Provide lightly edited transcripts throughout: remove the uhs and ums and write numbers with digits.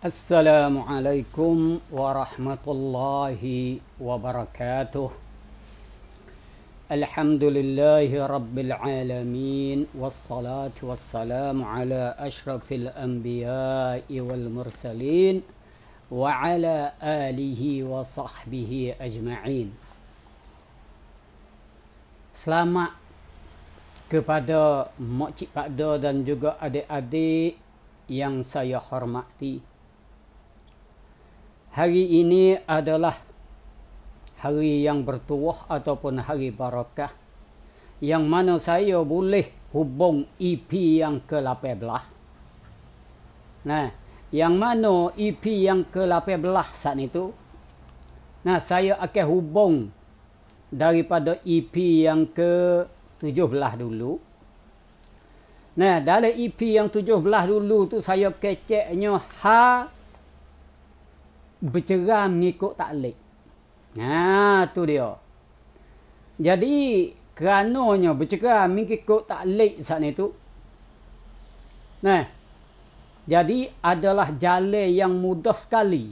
Assalamualaikum warahmatullahi wabarakatuh. Alhamdulillahi rabbil alamin. Wassalatu wassalamu ala ashrafil anbiya'i wal mursalin. Wa ala alihi wa sahbihi ajma'in. Selamat kepada Mak Cik Pakda dan juga adik-adik yang saya hormati. Hari ini adalah hari yang bertuah ataupun hari barakah, yang mana saya boleh hubung EP yang ke-18. Nah, yang mana EP yang ke-18 saat itu, nah saya akan hubung daripada EP yang ke-17 dulu. Nah, dalam EP yang 17 dulu tu saya keceknya berceram mengikut taklid. Nah, tu dia. Jadi, kerananya berceram mengikut taklid saat itu. Nah, jadi adalah jalan yang mudah sekali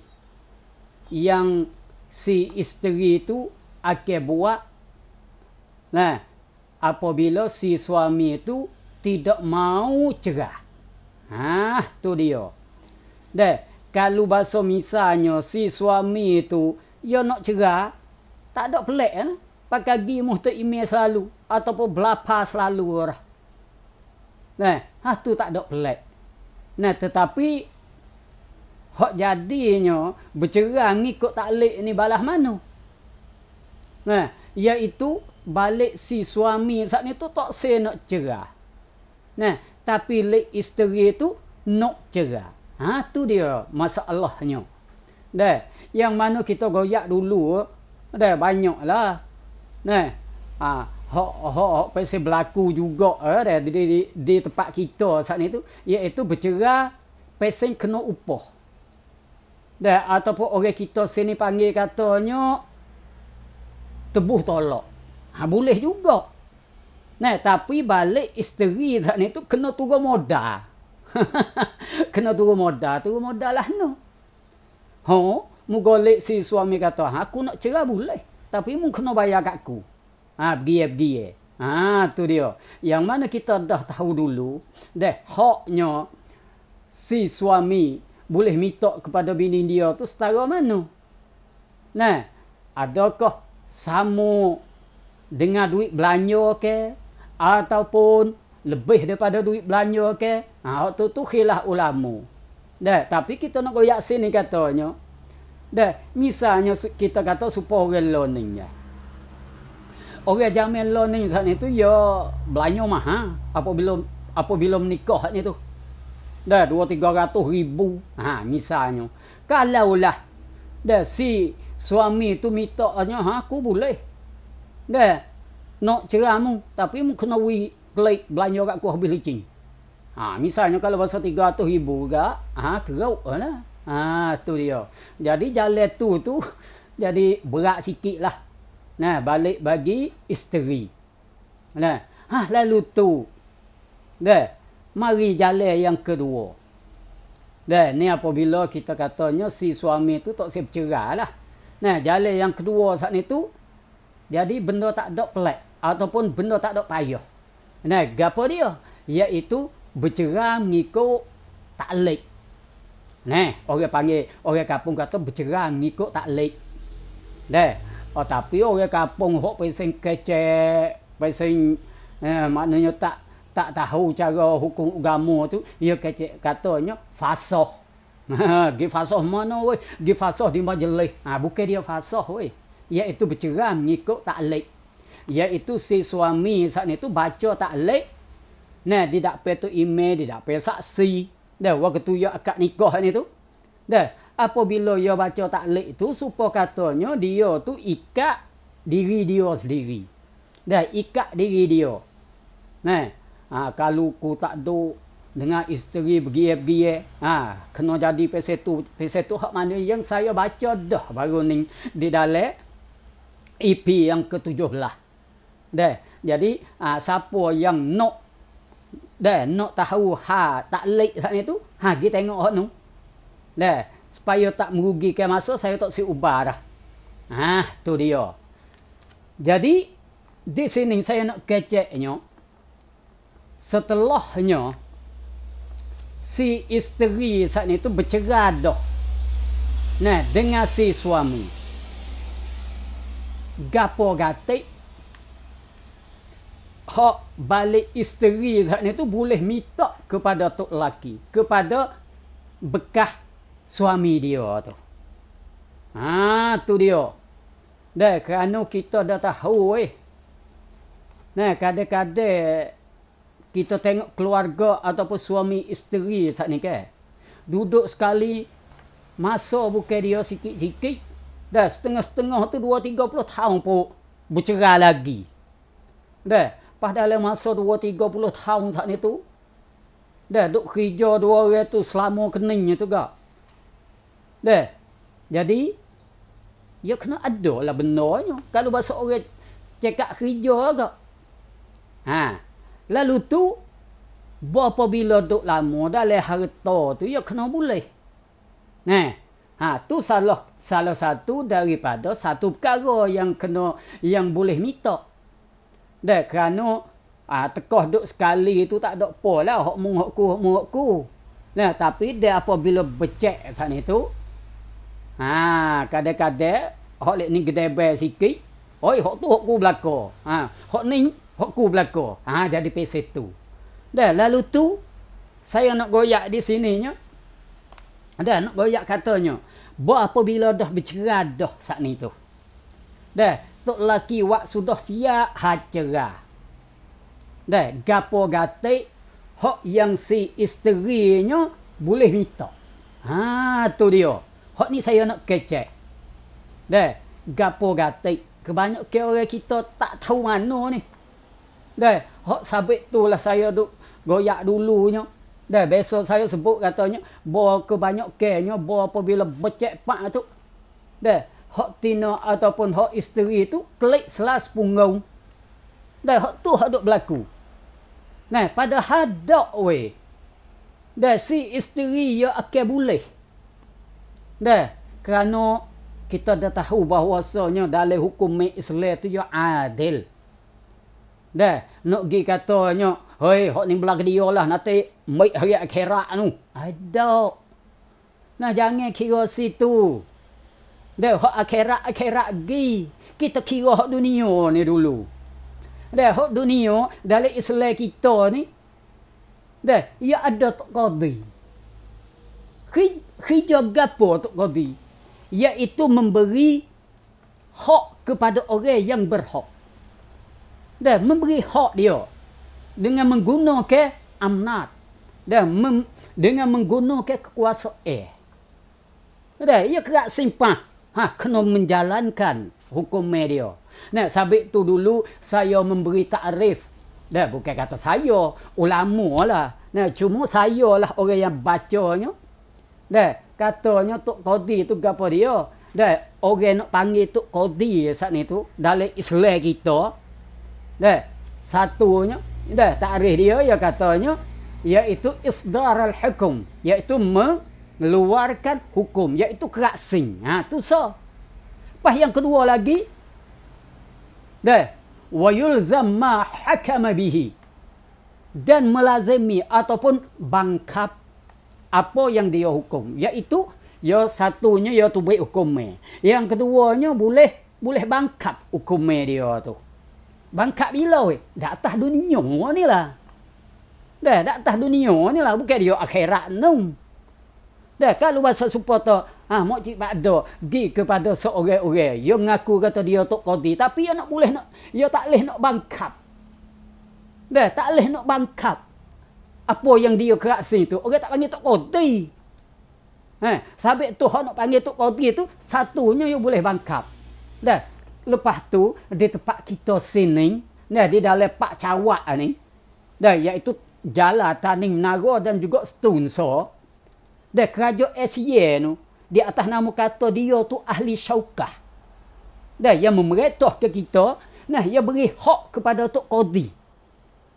yang si isteri itu akan buat. Nah, apabila si suami itu tidak mau cerah. Tu dia. Dan kalau bahasa misalnya si suami itu dia nak cerah, tak ada pelik kan? Pakai gi muhta email selalu ataupun belapa selalu orang. Nah, tu tak ada pelik. Nah, tetapi hak jadinya bercerah ngikut taklid ni balas mana? Nah, iaitu balik si suami saat ni tu tak nak cerah. Nah, tapi lek isteri tu nak cerah. Tu dia masalahnya. Dah, yang mana kita goyak dulu, dah banyaklah. Nah, hak pasal berlaku juga dah di tempat kita saat ni tu, iaitu bercerah pasal kena upah. Dah, ataupun orang kita sini panggil katanya tebuh tolak. Boleh juga. Nah, tapi balik isteri saat ni tu kena turun modal. Kena turun modal lah no. Mugolek si suami kata, aku nak cerah boleh, tapi mu kena bayar kat aku. Bergiye. Tu dia. Yang mana kita dah tahu dulu, dah haknya si suami boleh minta kepada bini dia tu setara mana. Nah, adakah sama dengan duit belanja ke? Ataupun lebih daripada duit belanja ke? Waktu tu khilaf ulama. Dah, tapi kita nak goyak sini katanya. Dah, misalnya kita kata supaya orang loaning ya. Orang jamin loaning saat ni tu ya belanja mahal apabila menikah ni tu. Dah 200-300 ribu. Misalnya. Kalaulah dah si suami tu mintanya aku boleh. Dah nak cerah mu, tapi mu kena pelik belanja kat aku habis licin. Misalnya kalau bahasa 300 ribu juga, keruk lah. Tu dia. Jadi jalan tu jadi berat sikit lah. Nah, balik bagi isteri. Nah, lalu tu. Dah, mari jalan yang kedua. Dah, ni apabila kita katanya si suami tu tak siap cerah lah. Nah, jalan yang kedua saat ni tu, jadi benda tak ada pelik ataupun benda tak ada payah. Nah, gapo dia? Iaitu bercerah mengikut taklid. Nah, orang kampung kata bercerah mengikut taklid. Dah, tapi orang kampung hok pasang kecek, pasang maknanya tak tahu cara hukum agama tu, dia kecek katanya fasah. Gi fasah mana weh? Gi fasah di majlis. Bukan dia fasah weh. Iaitu bercerah mengikut taklid. Iaitu si suami saat ni tu baca taklid. Nah, dia tak payah tu email, dia tak payah saksi. Dah, waktu dia akad nikah ni tu. Dah, apabila dia baca taklid tu, supaya katanya dia tu ikat diri dia sendiri. Dah, ikat diri dia. Nah, kalau ku tak duk dengan isteri bergiye-giye, kena jadi pasal tu hak mana yang saya baca dah baru ni di dalam EP yang ke-17. Dah, jadi siapa yang nak tahu taklid saat ni tu, kita tengok hak nu. Dah, supaya tak merugikan masa, saya tak si ubah dah. Tu dia. Jadi, di sini saya nak keceknya, setelahnya, si isteri saat itu bercerai dah. Nah, dengan si suami. Gapo gatik, hak balik isteri saat itu boleh minta kepada tok laki, kepada bekas suami dia tu. Tu dia. Dah, kerana kita dah tahu Nah, kadang-kadang kita tengok keluarga ataupun suami isteri saat ni kan. Duduk sekali, masa bukan dia sikit-sikit. Dah, setengah-setengah tu 20-30 tahun pun bercerai lagi. Dah, pas dalam masa 20-30 tahun saat ni tu, dah, duk kerja dua orang tu selama keningnya tu gak. Dah, jadi, ya kena ada lah benarnya. Kalau bahasa orang cakap kerja agak. Lalu tu, apabila duk lama dalam harta tu, ya kena boleh. Tu salah satu daripada satu perkara yang kena, yang boleh minta. Dah, kerana tekah duk sekali tu tak ada apa lah. Hak mu, hak ku. Nah, tapi dia apabila becek saat ni tu, kadang-kadang hak lek ni gedebel sikit. Oi, hak tu hak ku belaka. Hak ni hak ku belaka. Jadi pesen tu. Dah, lalu tu saya nak goyak di sininya. Dah, nak goyak katanya. Apabila dah bercerai dah saat ni tu. Dah, tok laki wak sudah siap cerai. Dah, gapo gatik hak yang si isterinya boleh minta. Tu dia. Hak ni saya nak kecek. Dah, gapo gatik. Kebanyakan orang kita tak tahu mana ni. Dah, hak sabit tu lah saya duk goyak dulunya. Dah, besok saya sebut katanya, kebanyakannya, apabila becek pak tu. Dah, hak tina ataupun hak isteri tu, klik selas punggung. Dah, hak tu hak duk berlaku. Nah, pada hadak dah, si isteri ya akan boleh. Dah, kerana kita dah tahu bahawasanya dalam hukum Islam tu ya adil. Dah, nak pergi katanya, hei, hak ni belah dia lah, nanti mai hari akhirat tu. Ada. Nah, jangan kira situ. Dah, hak akhirat pergi. Kita kira hak dunia ni dulu. Dah, hak dunia dalam Islam kita ni, dah, ia ada tok qadi. Kerja gapo tok qadi? Iaitu memberi hak kepada orang yang berhak. Dan memberi hak dia dengan menggunakan amanat dan dengan menggunakan kekuasaan. Dan ia kerak simpan, kena menjalankan hukum dia. Nah, sabit tu dulu saya memberi takrif. Dah, bukan kata saya ulama lah. Nah, cuma saya lah orang yang bacanya. Dah, katanya tok qadi tu gapo dia? Dah, orang nak panggil tok qadi saat ni tu dalam Islam kita. Dah, satunya, dah, takrif dia ya katanya, iaitu isdar al-hukum, iaitu mengeluarkan hukum, iaitu kerasin. Tu so. Pas yang kedua lagi, dah, wa yulzam ma hakama bihi, dan melazimi ataupun bangkap apa yang dia hukum, iaitu ya satunya ya tu baik hukumnya, yang keduanya boleh bangkap hukumnya dia tu. Bangkap bila dah atas dunia ni lah. Dah atas dunia ni lah, bukan dia akhirat no. Dah, kalau bahasa supporter mak cik ada pergi kepada seorang-orang yang ngaku kata dia tok qadi, tapi dia dia tak boleh nak bangkap. Dah, tak boleh nak bangkap apa yang dia kerasin tu. Orang tak panggil tok qadi. Sabit tu hak nak panggil tok qadi tu, satunya yang boleh bangkap. Dah, lepas tu di tempat kita sini, dah, di dalam Pak Cawak ni, dah, iaitu Jalan Taning Menara dan juga Stunso, dah, kerajaan Asia tu, di atas nama kata dia tu ahli syaukah. Dah, yang memerintah ke kita, nah, ia beri hak kepada tok qadi.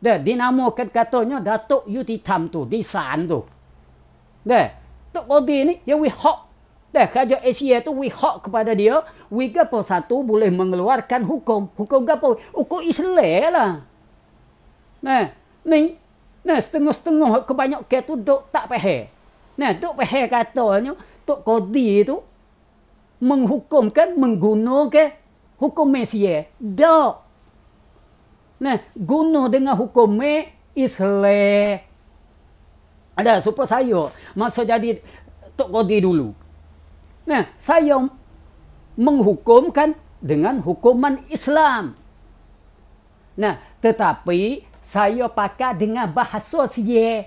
Dah, dinamakan katanya Datuk Yuti Tam tu, di San tu. Dah, Tok Qadi ni, dia wi hak. Dah kerajaan Asia tu wi hak kepada dia, wi gapo satu boleh mengeluarkan hukum. Hukum gapo? Hukum Islam lah. Nah, ni setengah-setengah kebanyakan tu duk tak faham. Nah, duk faham katanya Tok Qadi tu menghukumkan menggunakan hukum Malaysia. Tak. Nah, guna dengan hukum Islam. Ada supaya saya masa jadi Tok Qadi dulu. Nah, saya menghukumkan dengan hukuman Islam. Nah, tetapi saya pakai dengan bahasa Sia.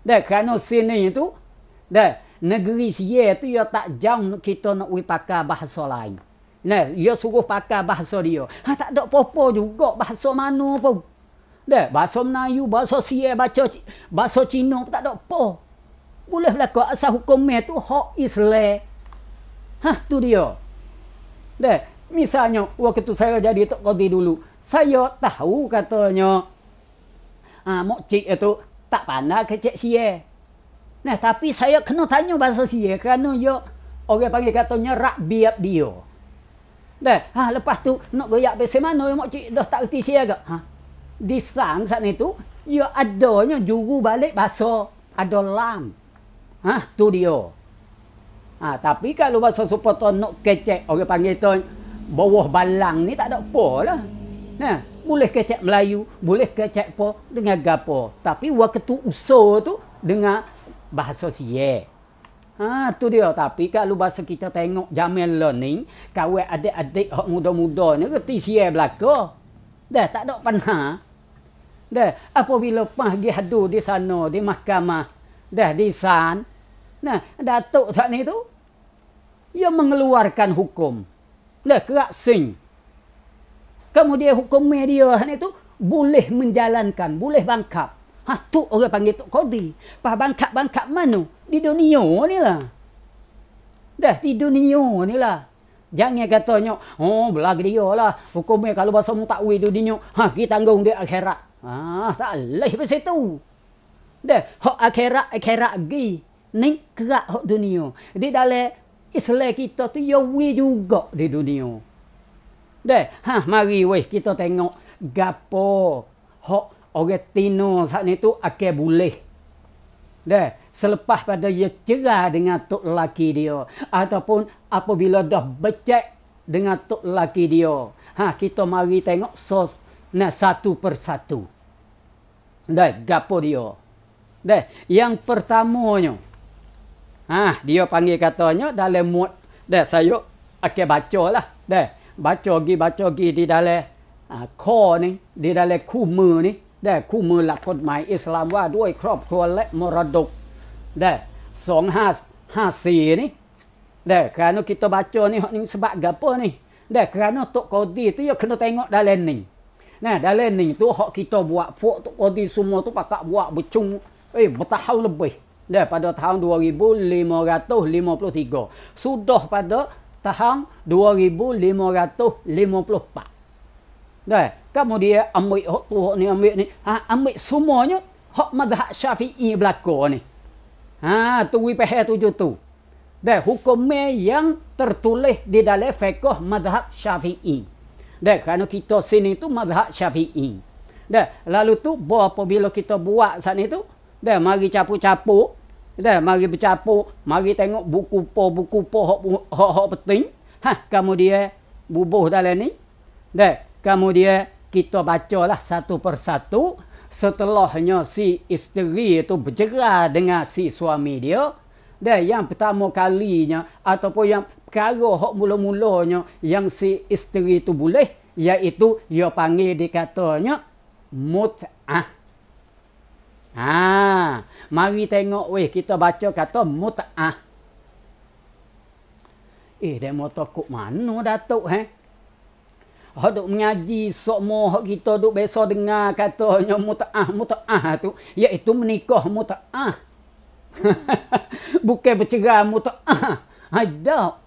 Dah kerana sini tu, dah negeri Sia tu dia tak jauh kita nak pakai bahasa lain. Nah, dia suruh pakai bahasa dia. Tak ada apa-apa juga bahasa mana pun. Dah bahasa Melayu, bahasa Sia, bahasa Cina pun tak ada apa. Boleh berlaku asal hukumnya tu hak Islam. Tu dia. Dah, misalnya waktu saya jadi Tok Qadi dulu, saya tahu katanya mak cik itu tak pandai kecek Sia. Nah, tapi saya kena tanya bahasa Sia kerana dia orang panggil katanya rak biap dia. Dah, lepas tu nak goyak bahasa mana mak cik dah tak reti Sia ke? Di san saat itu, dia adanya juru balik bahasa, ada lam. Tu dia. Tapi kalau bahasa Supoto nak kecek, orang panggil tu bawah balang ni tak ada apa lah. Nah, boleh kecek Melayu, boleh kecek apa dengan gapo. Tapi waktu usaha tu dengan bahasa Sia. Tu dia. Tapi kalau bahasa kita tengok Jamil Learning, kawan adik-adik hak muda-muda ni reti Sia belaka. Dah tak ada panha. Dah apabila pergi hadu di sana di mahkamah, dah di san. Nah, datuk tak ni tu ia mengeluarkan hukum. Dah kerak sing. Kemudian hukum media ni tu boleh menjalankan, boleh bangkap. Tu orang panggil Tok Qadi. Bangkap mana? Di dunia ni lah. Dah di dunia ni lah. Jangan katanya, belagi dia lah. Hukumnya kalau bahasa mutakwi di dunia, kita tanggung di akhirat. Tak boleh pasal tu. Dah, hak akhirat gi. Ni kerak hak dunia. Di dalam Islam kita tu yawi juga di dunia. Dah, mari weh kita tengok gapo hak orang Tino saat ni tu akan boleh. Dah, selepas pada dia cerai dengan tok lelaki dia ataupun apabila dah becek dengan tok lelaki dia. Kita mari tengok satu persatu. Dah, gapo dia. Dah, yang pertamanya. Dia panggil katanya dalam muat. Dah, saya akan baca lah. Dah, baca gi di dalam ni, di dalam kuma ni. Dah, kumaหลักกฎหมายอิสลามว่าด้วยครอบครัวและมรดก. Dah, 2554 ni. Dah, kerana kita baca ni sebab gapo ni? Dah, kerana Tok Qadi tu dia kena tengok dalam ni. Nah, dalam ni tu hak kita buat puak Tok Qadi semua tu pakak buat bercung bertahun lebih. Dah pada tahun 2553. Sudah pada tahun 2554. Dah, kemudian ambil hak tu hak ni ambil ni. Ambil semuanya hak mazhab Syafi'i belaka ni. Tu wipah tujuh tu. Dah, hukumnya yang tertulis di dalam fiqh mazhab Syafi'i. Dah, kerana kita sini tu mazhab Syafi'i. Dah, lalu tu apabila kita buat saat ni tu, dah mari capuk-capuk. Dah, mari bercapuk, mari tengok buku hak penting. Kemudian bubuh dalam ni. Dah, kemudian kita bacalah satu persatu. Setelahnya si isteri itu bercerai dengan si suami dia. Dah, yang pertama kalinya ataupun yang perkara hak mula-mulanya yang si isteri itu boleh, iaitu dia panggil dikatanya mut'ah. Mari tengok weh, kita baca kata mut'ah. Demo tokok mana datuk Hak duk mengaji semua hak kita duk biasa dengar katanya mut'ah tu iaitu menikah mut'ah. Bukan bercerai mut'ah. Ada.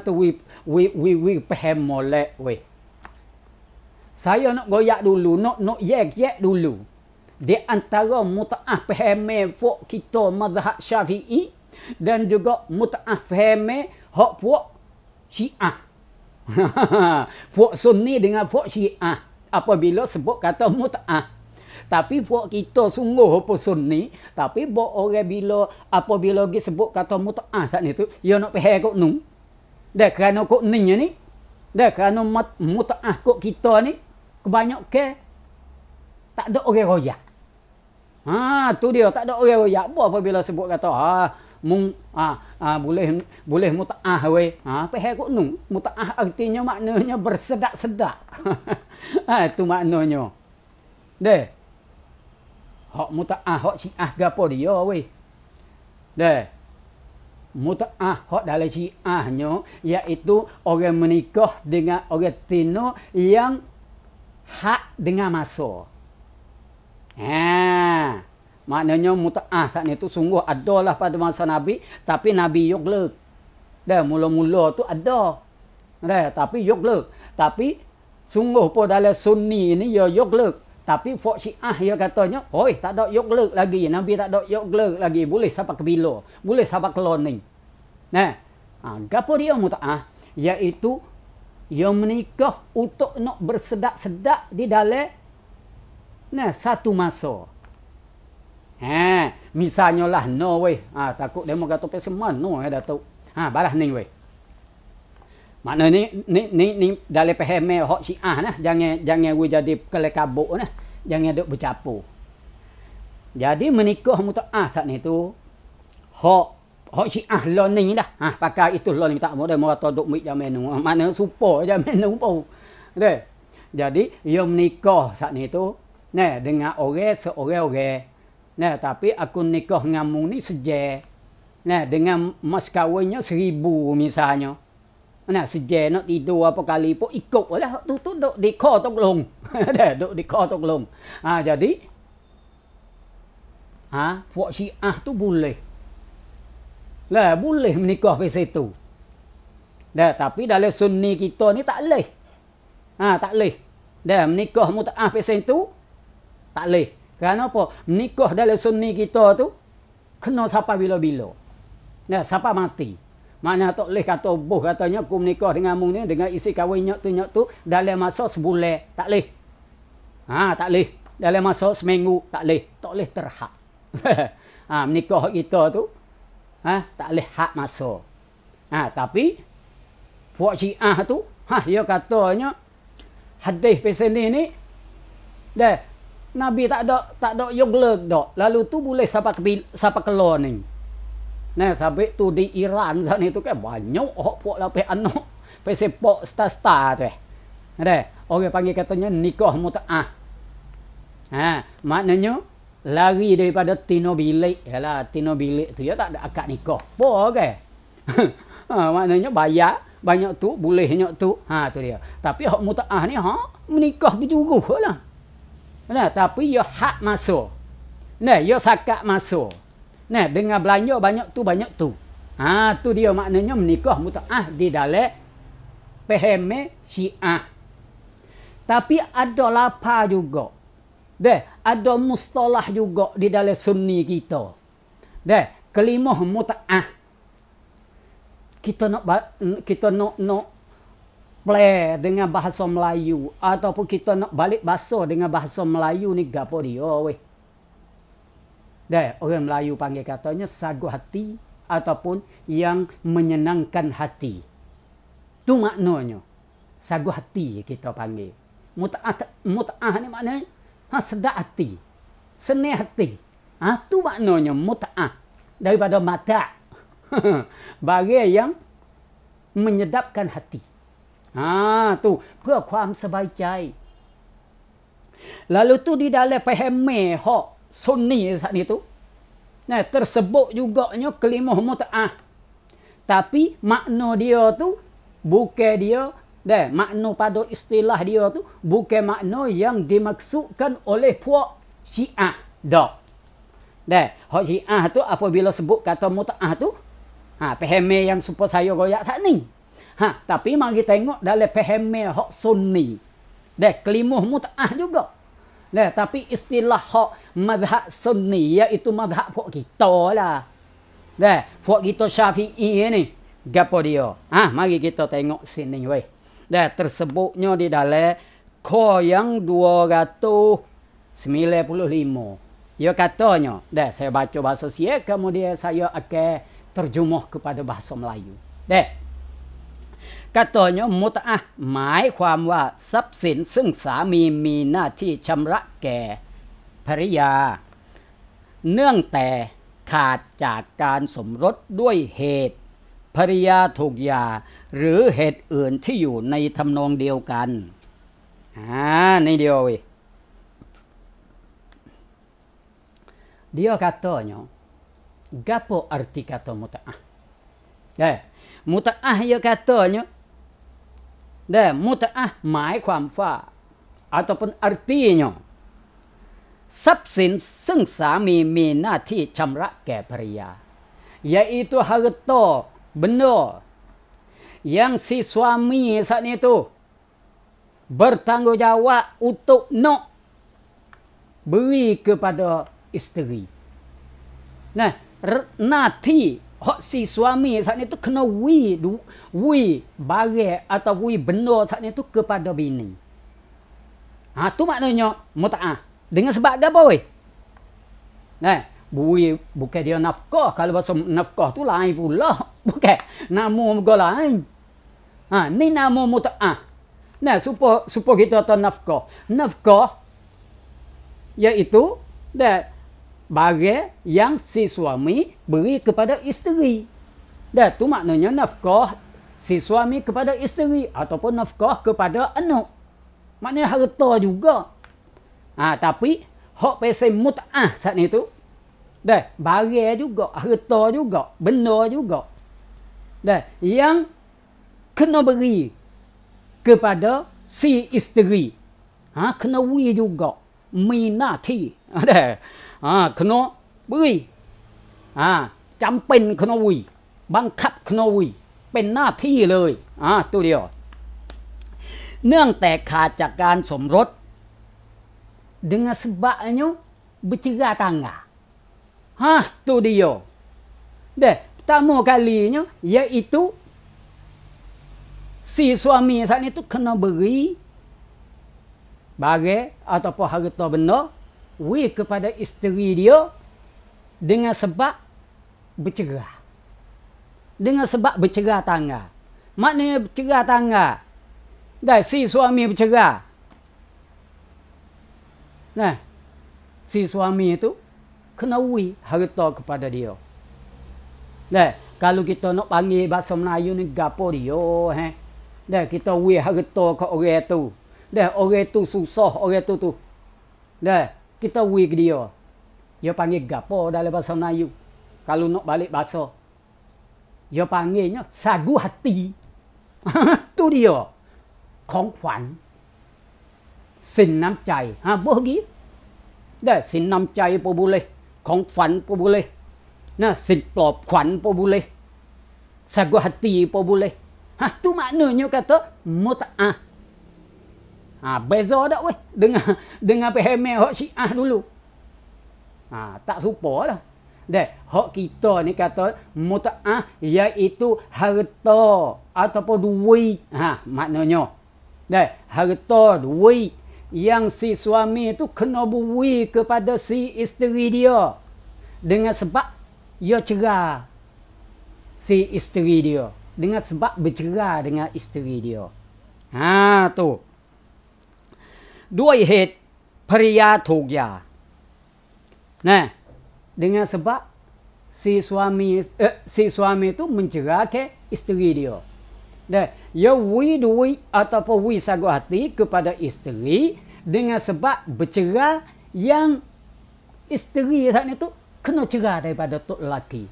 Tu we faham molek weh. Saya nak goyak dulu, nak yek dulu. di antara muta'ah fahame fok kita mazhab Syafi'i dan juga muta'ah fahame hak fok Syiah. Fok Sunni dengan fok Syiah apabila sebut kata muta'ah. Tapi fok kita sungguh apa Sunni, tapi bok orang bila apabila dia sebut kata muta'ah saat itu, dia nak faham kok nu. Dah kerana kok ni ni, dah kerana muta'ah kok kita ni kebanyakan tak ada orang royak. Tu dia tak ada orang royak. Apa apabila sebut kata boleh muta'ah we. Faham kok nu. Muta'ah artinya maknanya bersedak-sedak. Tu maknanya. Deh. Hak muta'ah hak Syiah gapo dia we. Deh. Muta'ah hak dalam Syiahnya iaitu orang menikah dengan orang tino yang hak dengan masa. Maknanya muta'ah saat itu sungguh adalah pada masa Nabi, tapi Nabi yuglek. Dah mula-mula tu ada. Dah tapi yuglek. Tapi sungguh pun dalam Sunni ini ya yuglek. Tapi fok Syiah dia katanya, "Oi, tak ada yuglek lagi. Nabi tak ada yuglek lagi. Boleh sampai ke bila? Boleh sampai ke loning." Nah, gapo dia muta'ah? Iaitu yang menikah untuk nak bersedak-sedak di dalam satu masa. Misalnya lah no weh. Takut demo kata pesen mana Datuk. Balas ni weh. Makna ni dalam faham hak Syiah nah, jangan we jadi kelekabuk nah. Jangan duk bercampur. Jadi menikah muta'ah saat ni tu hak Syiah lo ni dah. Pakai itu lo ni tak mau dah mau kata duk mik jaman nu. Makna supo jaman nu pun. Deh. Jadi ia menikah saat ni tu dengan orang seorang-orang. Tapi aku nikah ngamung ni seje. Dengan mas kawinnya 1000 misalnya. Seje nak tidur apa kali pun ikut lah. Tu duk di kau tolong. Duk di kau tolong. Jadi puak Syiah tu boleh. Boleh menikah di situ. Tapi dalam Sunni kita ni tak boleh. Tak boleh. Menikah muta'ah di situ tak boleh. Kerana apa? Menikah dalam Sunni kita tu kena sampai bila-bila. Sampai mati. Maknanya tak boleh kata boh katanya aku menikah dengan mu ni dengan isi kahwin nyok tu dalam masa sebulan. Tak boleh. Tak boleh. Dalam masa seminggu tak boleh. Tak boleh terhad. Menikah kita tu tak boleh hak masa. Tapi puak Syiah tu dia katanya hadis pesan ni Nabi tak ada yuglek dak. Lalu tu boleh sampai keluar ni. Sampai tu di Iran sana itu kan banyak puak lapis anak. Pasal pok star-star tu. Orang panggil katanya nikah muta'ah. Maknanya lari daripada tino bilik. Yalah, tino bilik tu ya tak ada akad nikah. Apa ke? Maknanya bayar banyak tu, bolehnya tu. Tu dia. Tapi hak muta'ah ni menikah berjuruh lah. Tapi ya hak masa. Ya sakat masa. Dengan belanja banyak tu. Tu dia maknanya menikah muta'ah di dalam faham Syiah. Tapi ada lapar juga. Ada mustalah juga di dalam Sunni kita. Kalimah muta'ah. Kita nak play dengan bahasa Melayu ataupun kita nak balik bahasa dengan bahasa Melayu ni gapo dia weh. Orang Melayu panggil katanya sagu hati ataupun yang menyenangkan hati. Tu maknanya. Sagu hati kita panggil. Muta'ah ni maknanya sedap hati. Senang hati. Tu maknanya muta'ah. Daripada mata'. Bagi yang menyedapkan hati. Tu พื่อความสบายใจ Lalu tu di dalam faham hak Sunni saat itu tersebut juganya kalimah muta'ah. Tapi makna dia tu bukan dia makna pada istilah dia tu bukan makna yang dimaksudkan oleh puak Syiah dak. Hak Syiah tu apabila sebut kata muta'ah tu faham yang supaya saya royak tak ni. Tapi mari tengok dalam faham hak Sunni. Kalimah muta'ah juga. Tapi istilah hak mazhab sunni iaitu mazhab hak kita lah. Hak kita Syafi'i ni. Gapo dia? Mari kita tengok sini weh. Tersebutnya di dalam ko yang 295. Dia katanya, saya baca bahasa Sia, kemudian saya akan terjemah kepada bahasa Melayu. Katanya mut'ah หมายความว่าทรัพย์สินซึ่งสามีมีหน้าที่ชำระแก่ภริยาเนื่องแต่ขาดจากการสมรสด้วยเหตุภริยาถูกหย่าหรือเหตุอื่นที่อยู่ในทำนองเดียวกันในเดียวdia katanya gapo arti kata mut'ah mut'ah dia katanya mut'ah หมายความว่า ataupun artinya ทรัพย์สินซึ่งสามีมีหน้าที่ชำระแก่ภรรยา yaitu harta benda yang si suami saat itu bertanggungjawab untuk nak beri kepada isteri. Nanti hak si suami saat itu kena wi barang atau wi benda saat itu kepada bini. Tu maknanya mut'ah. Dengan sebab apa weh? Bukan dia nafkah. Kalau bahasa nafkah tu lain pula. Bukan. Nama muka lain. Ni nama mut'ah. Supaya kita tahu nafkah. Nafkah iaitu barang yang si suami beri kepada isteri. Tu maknanya nafkah si suami kepada isteri ataupun nafkah kepada anak. Maknanya harta juga. Tapi hak pasal mut'ah saat itu barang juga, harta juga, benda juga. Yang kena beri kepada si isteri. Kena beri juga. Minati. Kena beri. จำเป็นขนวีบังคับขนวีเป็นหน้าที่เลยตัวเดียวเนื่องแต่ขาดจากการสมรส dengan sebabnya bercerai tangga. Tu dia. Pertama kalinya iaitu si suami saat itu kena beri barang ataupun harta benda kepada isteri dia dengan sebab bercerai. Dengan sebab bercerai tangga. Maknanya bercerai tangga. Si suami bercerai. Si suami itu kena harta kepada dia. Kalau kita nak panggil bahasa Melayu ni gapo dia. Kita harta ke orang tu. Orang tu susah orang tu. Kita ke dia. Dia panggil gapo dalam bahasa Melayu. Kalau nak balik bahasa. Dia panggilnya sagu hati. Tu dia. ของขวัญสินน้ำใจbegituสินน้ำใจpun boleh ของขวัญ pun boleh สินปลอบขวัญ pun boleh สักhati pun boleh tu maknanya kata mut'ah beza tak weh dengan paham hak Syiah dulu tak serupa lah hak kita ni kata mut'ah iaitu harta ataupun duit maknanya harta duit yang si suami itu kena beri kepada si isteri dia dengan sebab ia cerai si isteri dia dengan sebab bercerai dengan isteri dia tu ด้วยเหตุภรรยาถูกหย่า dengan sebab si suami itu menceraikan isteri dia ia duit ataupun sagu hati kepada isteri dengan sebab bercerai yang isteri saat itu kena cerai daripada tok lelaki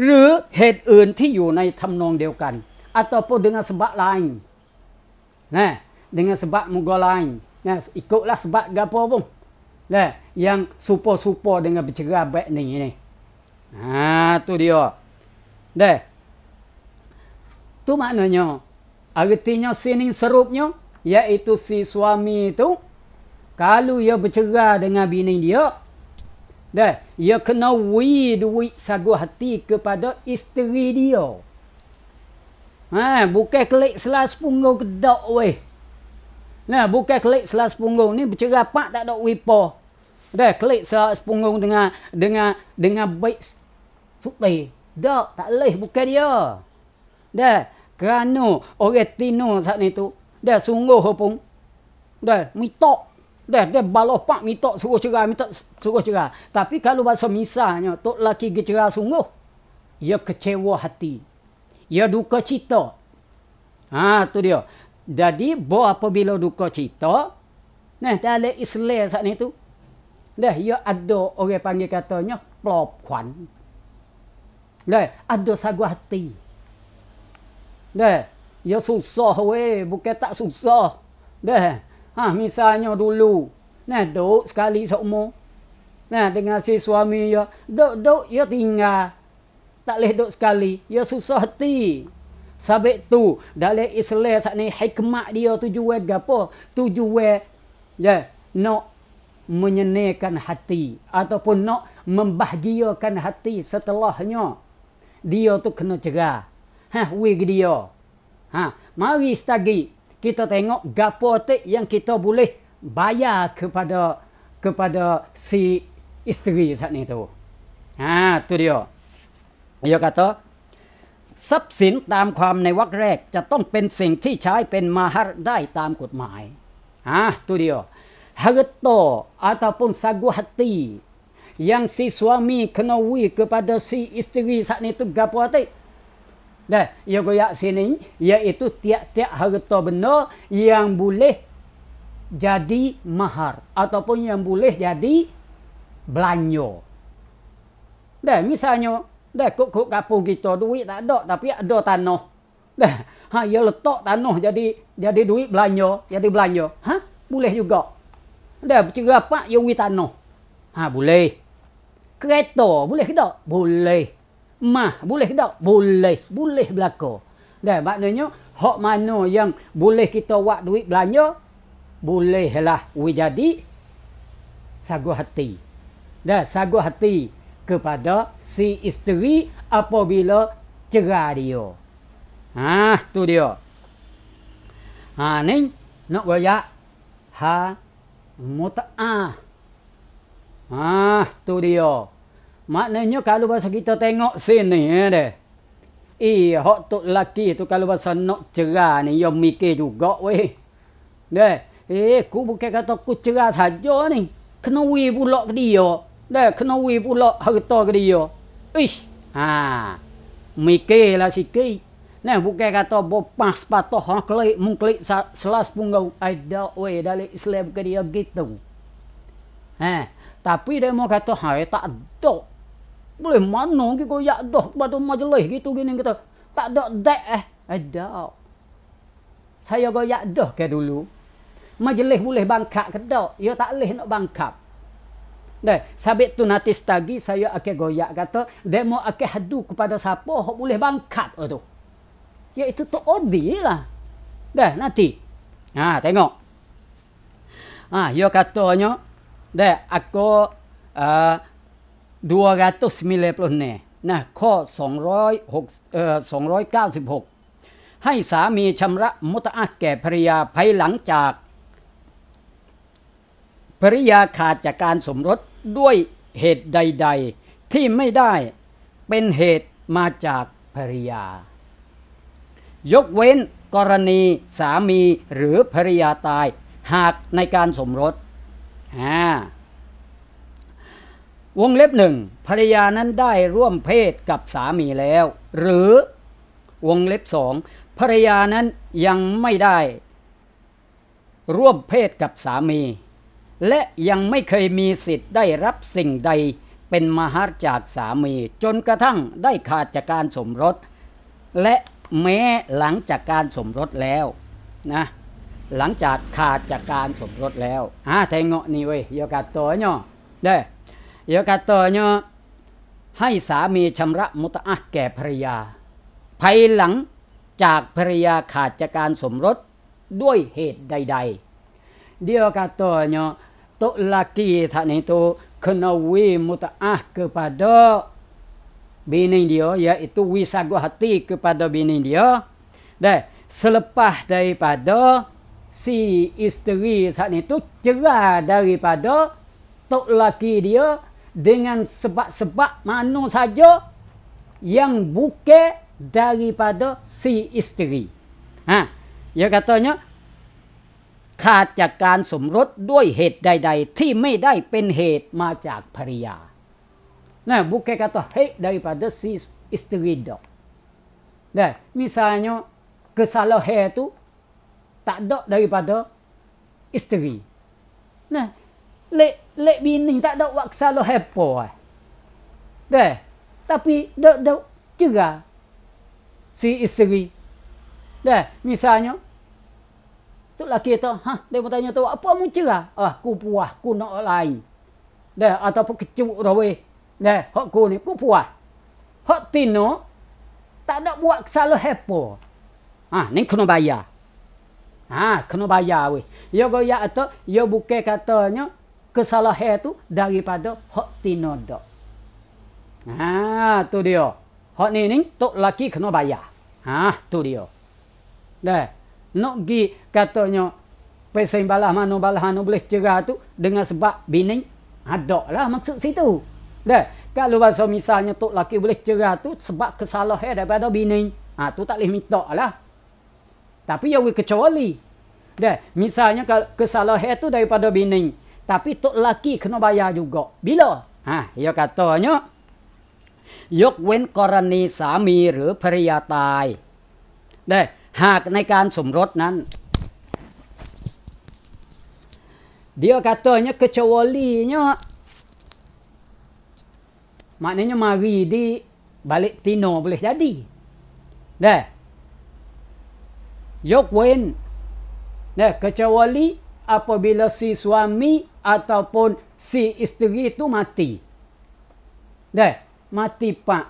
หรือเหตุอื่นที่อยู่ในทำนองเดียวกัน ataupun dengan sebab lain dengan sebab muka lain ikutlah sebab gapo pun yang supo dengan bercerai baik ni tu dia tu maknanya artinya sini serupnya iaitu si suami itu Kalau ia bercerai dengan bini dia, dah, ia kena duit sagu hati kepada isteri dia. Bukan klik selas punggung kedak weh. Nah, bukan klik selas punggung ni bercerai pak tak ada wipo. Dah, klik selas punggung dengan baik sukti. Dak, tak leh bukan dia. Dah, kerana orang Tino saat ni tu, dah sungguh pun. Dah, mitok. Dah, dia baloh pak mitok suruh cerai, mitok suruh cerai. Tapi kalau bahasa misalnya, tok laki cerai sungguh, ia kecewa hati. Ia duka cita. Tu dia. Jadi, apabila duka cita, nah, dalam Islam saat ni tu, dah, ia ada orang panggil katanya, plop kwan. Dah, ada sagu hati. Dah, ia susah weh, bukan tak susah. Dah, misalnya dulu, nah, duk sekali seumur. Nah, dengan si suami ia, duk ia tinggal. Tak boleh duduk sekali. Ia susah hati. Sebab tu, dalam Islam saat ni, hikmat dia tujuan apa? Tujuan, nak menyenangkan hati. Ataupun nak membahagiakan hati setelahnya. Dia tu kena cerai. Wig dia. Mari setagi kita tengok gapo tu yang kita boleh bayar kepada si isteri saat ni tu. Tu dia. Ia kata ทรัพย์สินตามความในวรรคแรกจะต้องเป็นสิ่งที่ใช้เป็นมหรได้ตามกฎหมายtu dia harta ataupun sagu hati yang si suami kena kepada si isteri saat ni tu gapo hati dah ia goyak sini iaitu tiap-tiap harta benda yang boleh jadi mahar ataupun yang boleh jadi belanja dah misalnya dah kok kampung kita duit tak ada tapi ada tanah. Dah, ia letak tanah jadi duit belanja, jadi belanja. Boleh juga. Dah bercerai pak ia tanah. Boleh. Kereta boleh ke tak? Boleh. Mah boleh ke tak? Boleh. Boleh berlaku. Dah maknanya hak mana yang boleh kita buat duit belanja bolehlah jadi sagu hati. Dah sagu hati kepada si isteri apabila cerai dia. Tu dia. Ni nak goyak muta'ah. Tu dia. Maknanya kalau bahasa kita tengok sini deh. Hak tok lelaki tu kalau bahasa nak cerai ni, dia mikir juga weh. Deh, aku bukan kata aku cerai saja ni. Kena pula ke dia. Dah kena pula harta ke dia. Mikirlah sikit. Nah, bukan kata bopas patah klik mungklik selas punggung. Ada dalam Islam ke dia gitu. Tapi dia mau kata tak ada. Boleh mana kita goyak dah pada majlis gitu gini kata. Tak ada dak ada. Saya goyak dah ke dulu. Majlis boleh bangkak ke tak? Ya tak boleh nak bangkak. Dah, sabit tu nanti setagi saya akan goyak kata demo akan hadu kepada siapa hok boleh bangkat tu. Iaitu tu Odi lah. Dah nanti. Tengok. Dia katanya dah aku 290 nahข้อ296ให้สามีชำระมุตอะห์แก่ภริยาภายหลังจากภริยาขาดจากการสมรสด้วยเหตุใดๆที่ไม่ได้เป็นเหตุมาจากภริยายกเว้นกรณีสามีหรือภริยาตายหากในการสมรสวงเล็บ1ภริยานั้นได้ร่วมเพศกับสามีแล้วหรือวงเล็บ2ภริยานั้นยังไม่ได้ร่วมเพศกับสามีและยังไม่เคยมีสิทธิ์ได้รับสิ่งใดเป็นมหรจากสามีจนกระทั่งได้ขาดจากการสมรสและแม้หลังจากการสมรสแล้วนะหลังจากขาดจากการสมรสแล้วtengok ni weh dia katanya dah dia katanyaให้สามีชำระมุตอะห์แก่ภริยาภายหลังจากภริยาขาดจากการสมรสด้วยเหตุใดๆdia katanya tok laki tak ni tu kena wi mutaah kepada bini dia, iaitu wi sagu hati kepada bini dia. Dan selepas daripada si isteri tak ni tu cerai daripada tok laki dia dengan sebab-sebab mana saja yang bukan daripada si isteri. Dia katanyaขาดจากการสมรสด้วยเหตุใดๆที่ไม่ได้เป็นเหตุมาจากภริยา Nah, bukan kata hak daripada si isteri dah. Dah, misalnya kesalahan tu tak ada daripada isteri. Nah, lek bini tak ada buat kesalahan apa. Dah, tapi dak cerai si isteri. Dah, misalnya tu laki tu, dia bertanya tu, apa mu cerai? Aku puas, aku nak lain. Dah, ataupun kecuk rawe. Dah, hak ku ni, ku puas. Hak tino, tak ada buat kesalahan apa. Ni kena bayar. Kena bayar weh. Ya goyak atau, ya bukan katanya, kesalahan tu daripada hak tino dak. Tu dia. Hak ni, tok laki kena bayar. Tu dia. Dah. Nak pergi katanya pesan balah mana boleh cerai tu dengan sebab bini ada lah maksud situ. Dah, kalau bahasa misalnya tok laki boleh cerai tu sebab kesalahan daripada bini, tu tak boleh minta lah. Tapi ya kecuali. Dah, misalnya kalau kesalahan tu daripada bini, tapi tok laki kena bayar juga. Bila? Ya katanya ยกเว้นกรณีสามีหรือภริยาตายได้หากในการสมรสนั้น dia katanya kecualinya maknanya mari di balik tino boleh jadi dah ยกเว้น kecuali apabila si suami ataupun si isteri itu mati dah mati pak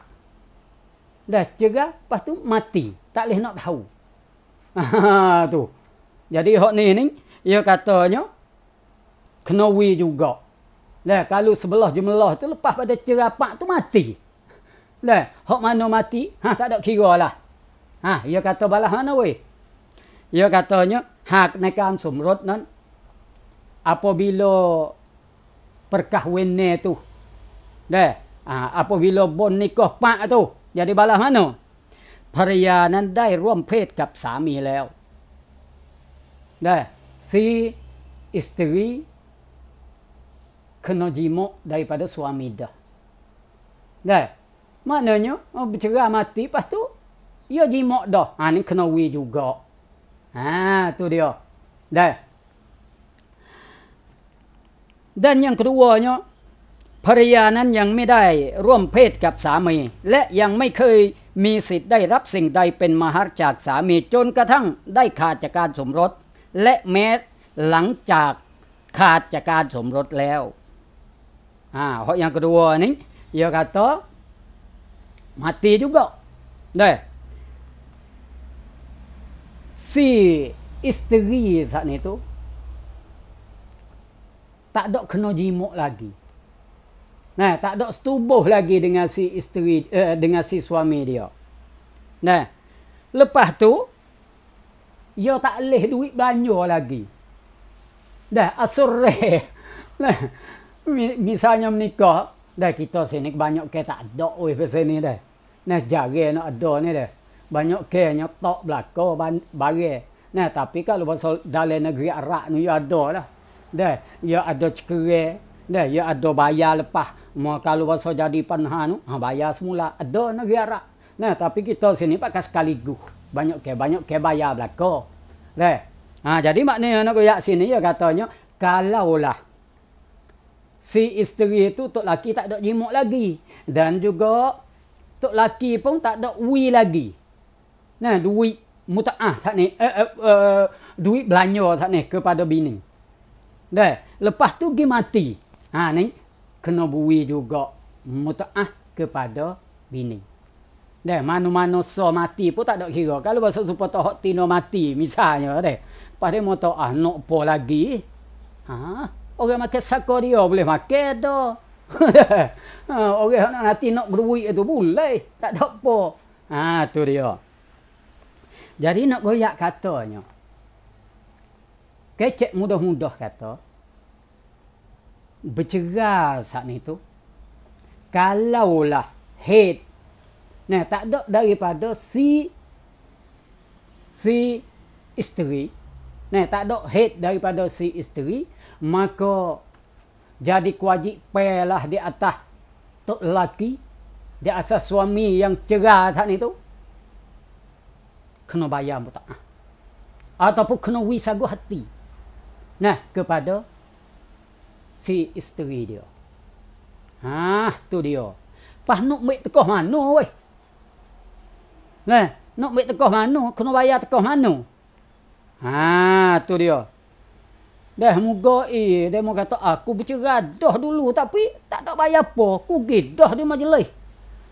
dah cerai lepas tu mati tak boleh nak tahu tu jadi hak ni dia katanya kena wi juga dah kalau sebelah jumlah tu lepas pada cerai pak tu mati dah hak mana mati tak ada kira lah dia kata balah mana weh dia katanya hakในการสมรสนั้น apabila perkahwinan tu dah apabila bon nikah pak tu jadi balah mana ภรรยานั้นได้ร่วมเพศกับสามีแล้ว dah si isteri kena jima daripada suami dah maknanya bercerai mati lepas tu ia jima dah ni kena wi juga tu dia dah dan yang keduanya ภรรยานั้นยังไม่ได้ร่วมเพศกับสามีและยังไม่เคยมีสิทธิ์ได้รับสิ่งใดเป็นมหัศจากสามีจนกระทั่งได้ขาดจากการสมรสและแม้หลังจากขาดจากการสมรสแล้วเพราะyang kedua ni dia kata mati juga dah si isteri saat ni tu tak ada kena jimuk lagi tak ada setubuh lagi dengan si isteri dengan si suami dia lepas tu dia tak boleh duit belanja lagi dah asure misalnya menikah dah kita sini banyak ke tak ada pasal ni dah jaga nak ada ni dah banyak ke nyotok belaka barang tapi kalau pasal dalam negeri Arab ni ya ada lah dah ya ada cekerai dah ya ada bayar lepas kalau pasal jadi panhan bayar semula ada negeri Arab tapi kita sini pakai sekaligus banyak ke bayar belaka dah jadi maknanya nak goyak sini ya katanya kalaulah si isteri itu tok laki tak ada jimuk lagi dan juga tok laki pun tak ada wi lagi duit mutaah tak ni duit belanja tak ni kepada bini dah lepas tu pergi mati ni kena bui juga mutaah kepada bini dah mana-mana so mati pun tak ada kira kalau bahasa supaya hak tino mati misalnya dah pada moto nak apa lagi Orang makan saka dia boleh makan dah. Orang nak nanti nak berduit itu boleh. Tak ada apa. Tu dia. Jadi nak goyak katanya. Kecek mudah-mudah kata. Bercerai saat ni tu. Kalaulah head. Nah, tak ada daripada si isteri. Nah, tak ada head daripada si isteri. Maka jadi kewajipan lah di atas tok lelaki. Di atas suami yang cerai saat ni tu. Kena bayar muta'ah. Ataupun kena wisagu hati. Nah, kepada si isteri dia. Tu dia. Pas nak ambil tekah mana weh? Nah, nak ambil tekah mana? Kena bayar tekah mana? Tu dia. Dah muka dia mau kata aku bercerai dah dulu tapi tak ada bayar apa. Aku gidah di majlis.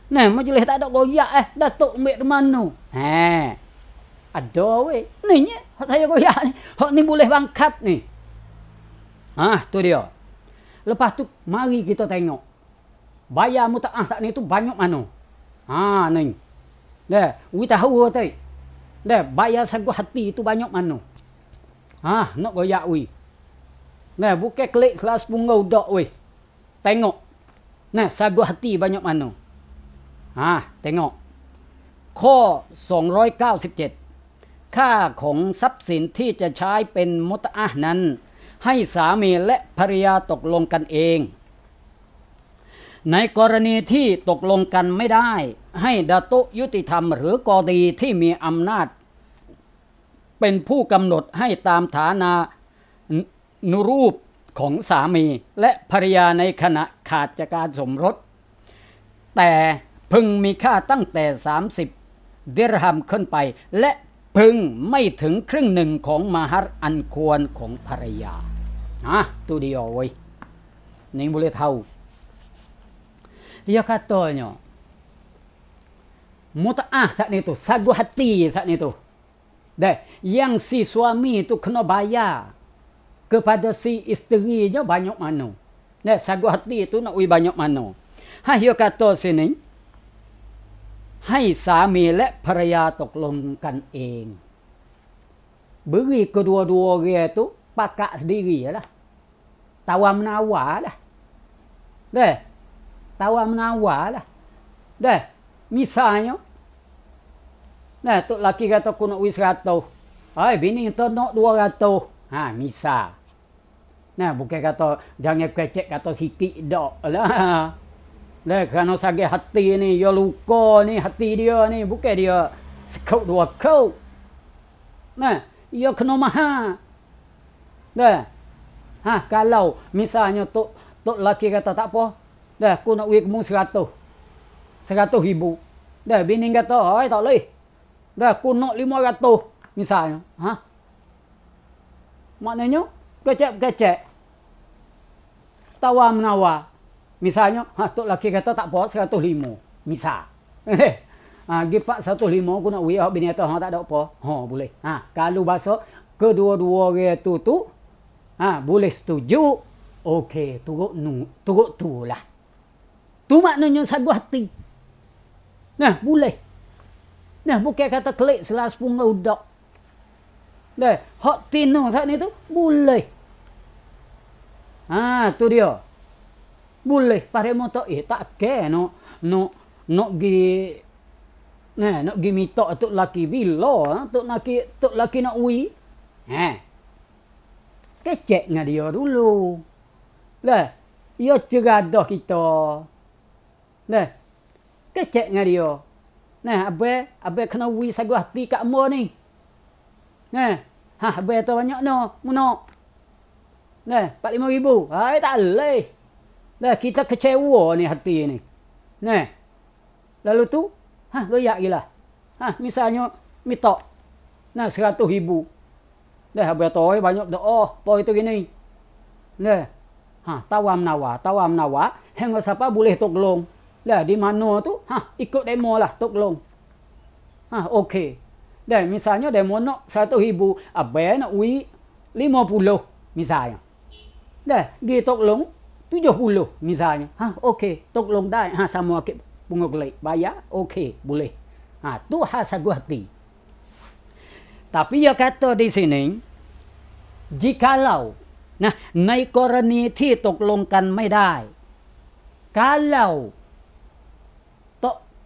Nah, majlis tak ada goyak Datuk ambil di mana? Ada weh. Ni hak saya goyak ni. Hak ni boleh bangkat ni. Tu dia. Lepas tu mari kita tengok. Bayar muta'ah saat ni tu banyak mana? Ni. Dah, we tahu tu. Dah, bayar sagu hati tu banyak mana? Nak goyak we. Nah, bukan klik selas punggau dak we. Tengok. Nah, sagu hati banyak mana? Tengok.ข้อ297ค่าของทรัพย์สินที่จะใช้เป็นมุตอะห์นั้นให้สามีและภรรยาตกลงกันเองในกรณีที่ตกลงกันไม่ได้ให้ดาตุยุติธรรมหรือกอดีที่มีอำนาจเป็นผู้กำหนดให้ตามฐานานุรูปของสามีและภรรยาในขณะขาดจากการสมรสแต่พึงมีค่าตั้งแต่30ดิรฮัมขึ้นไปและพึงไม่ถึงครึ่งหนึ่งของมหัรอันควรของภรรยาtu dia woi. Ni boleh tahu. Dia katanya muta'ah saat ni tu, sagu hati saat ni tu. Dah, yang si suami tu kena bayar kepada si isterinya banyak mana. Dah, sagu hati tu nak banyak mana. Dia kata sini ให้สามีและภรรยาตกลงกันเอง Beri kedua-dua orang tu pakat sendiri lah. Tawar menawar lah. Dah. Tawar menawar lah. Dah. Misalnya. Nah, tok laki kata aku nak 100. Bini kata nak 200. Misal. Nah, bukan kata jangan kecek kata sikit dak lah. Dah, kerana sakit hati ni, dia luka ni, hati dia ni, bukan dia sekau 2 kau. Nah, dia kena mahal. Dah. Kalau misalnya tok laki kata tak apa. Dah, aku nak duit kamu 100. 100 ribu. Dah, bini kata, tak boleh. Dah, aku nak 500 misalnya. Maknanya kecek-kecek. Tawar menawar. Misalnya, tok laki kata tak apa 105. Misal. Gipak 105 aku nak duit bini kata tak ada apa. Boleh. Kalau bahasa kedua-dua orang tu boleh setuju. Okey, turut tu lah. Tu maknanya sagu hati. Nah, boleh. Nah, bukan kata klik selas punga udak. Dah, hak tino saat ni tu boleh. Tu dia. Boleh pare motor tak ke nak gi nak gi minta tok laki bila tok laki nak ui. Kecek dengan dia dulu. Lah, dia ceradah kita. Nah, kecek dengan dia. Nah, abe kena ui sagu hati kat mo ni. Nah, abe tu banyak no, muno. Nah, 45,000. Tak boleh. Nah, kita kecewa ni hati ni. Nah. Lalu tu, goyak gila. Misalnya minta 100,000. Dah abe tu banyak doa, apa itu gini. Nah. Tawar menawar, hang siapa boleh tolong. Lah di mana tu? Ikut demo lah tolong. Okey. Dan misalnya demo nak 100,000, abai nak ui 50 misalnya. Dah, dia tolong 70 misalnya. Okey, tolong dah. Sama akib bunga kelik. Bayar, okey, boleh. Tu sagu hati. Tapi dia kata di sini, jikalau,ในกรณีที่ตกลงกันไม่ได้ kalau